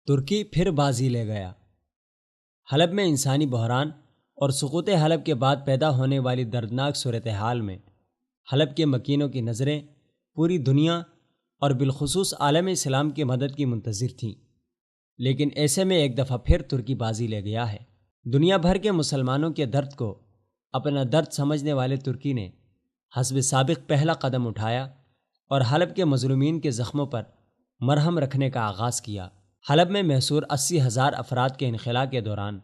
ترکی پھر بازی لے گیا۔ حلب میں انسانی بحران اور سقوط حلب کے بعد پیدا ہونے والی دردناک صورتحال میں حلب کے مکینوں کی نظریں پوری دنیا اور بالخصوص عالم اسلام کی مدد کی منتظر تھیں، لیکن ایسے میں ایک دفعہ پھر ترکی بازی لے گیا ہے۔ دنیا بھر کے مسلمانوں کے درد کو اپنا درد سمجھنے والے ترکی نے حسب سابق پہلا قدم اٹھایا اور حلب کے مظلومین کے زخموں پر مرہم رکھنے کا آغاز کیا۔ حلب میں محصور 80,000 افراد کے انخلاء کے دوران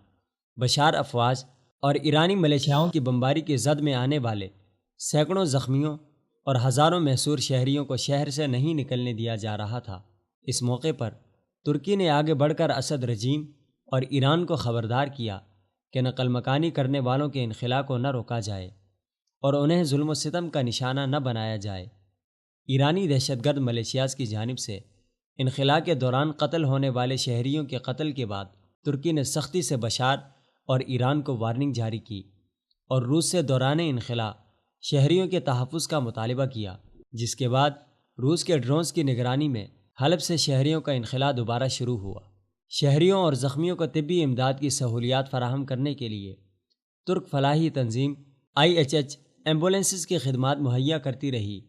بشار افواج اور ایرانی ملیشیاؤں کی بمباری کی زد میں آنے والے سینکڑوں زخمیوں اور ہزاروں محصور شہریوں کو شہر سے نہیں نکلنے دیا جا رہا تھا۔ اس موقع پر ترکی نے آگے بڑھ کر اسد رجیم اور ایران کو خبردار کیا کہ نقل مکانی کرنے والوں کے انخلاء کو نہ روکا جائے اور انہیں ظلم و ستم کا نشانہ نہ بنایا جائے۔ ایرانی دہشت گرد ملیشیاز کی جانب سے انخلاء کے دوران قتل ہونے والے شہریوں کے قتل کے بعد ترکی نے سختی سے بشار اور ایران کو وارننگ جاری کی اور روس سے دوران انخلاء شہریوں کے تحفظ کا مطالبہ کیا، جس کے بعد روس کے ڈرونز کی نگرانی میں حلب سے شہریوں کا انخلاء دوبارہ شروع ہوا۔ شہریوں اور زخمیوں کو طبی امداد کی سہولیات فراہم کرنے کے لیے ترک فلاحی تنظیم IHH ایمبولینسز کی خدمات مہیا کرتی رہی،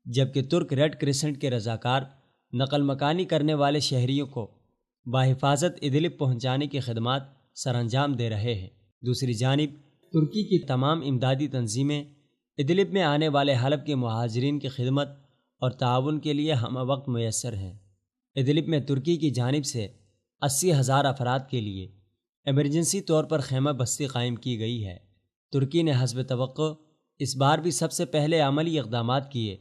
جبکہ ترک ریڈ کرسنٹ کے رضاکار نقل مکانی کرنے والے شہریوں کو بحفاظت ادلب پہنچانے کی خدمات سر انجام دے رہے ہیں۔ دوسری جانب ترکی کی تمام امدادی تنظیمیں ادلب میں آنے والے حلب کے مہاجرین کی خدمت اور تعاون کے لیے ہمہ وقت میسر ہیں۔ ادلب میں ترکی کی جانب سے 80,000 افراد کے لیے ایمرجنسی طور پر خیمہ بستی قائم کی گئی ہے۔ ترکی نے حسب توقع اس بار بھی سب سے پہلے عملی اقدامات کیے،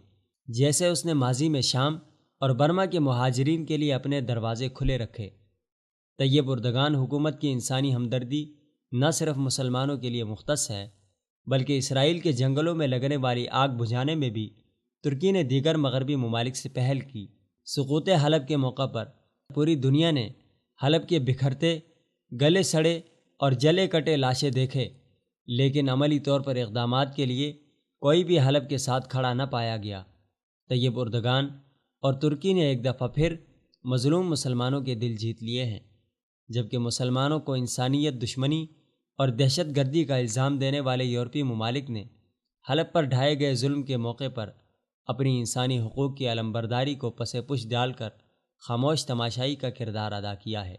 جیسے اس نے ماضی میں شام اور برما کے مہاجرین کے لیے اپنے دروازے کھلے رکھے۔ طیب اردگان حکومت کی انسانی ہمدردی نہ صرف مسلمانوں کے لیے مختص ہے، بلکہ اسرائیل کے جنگلوں میں لگنے والی آگ بجھانے میں بھی ترکی نے دیگر مغربی ممالک سے پہل کی۔ سقوط حلب کے موقع پر پوری دنیا نے حلب کے بکھرتے، گلے سڑے اور جلے کٹے لاشیں دیکھے، لیکن عملی طور پر اقدامات کے لیے کوئی بھی حلب کے ساتھ کھڑا نہ پایا گیا۔ طیب اردگان اور ترکی نے ایک دفعہ پھر مظلوم مسلمانوں کے دل جیت لیے ہیں، جبکہ مسلمانوں کو انسانیت دشمنی اور دہشت گردی کا الزام دینے والے یورپی ممالک نے حلب پر ڈھائے گئے ظلم کے موقع پر اپنی انسانی حقوق کی علمبرداری کو پس پش ڈال کر خاموش تماشائی کا کردار ادا کیا ہے۔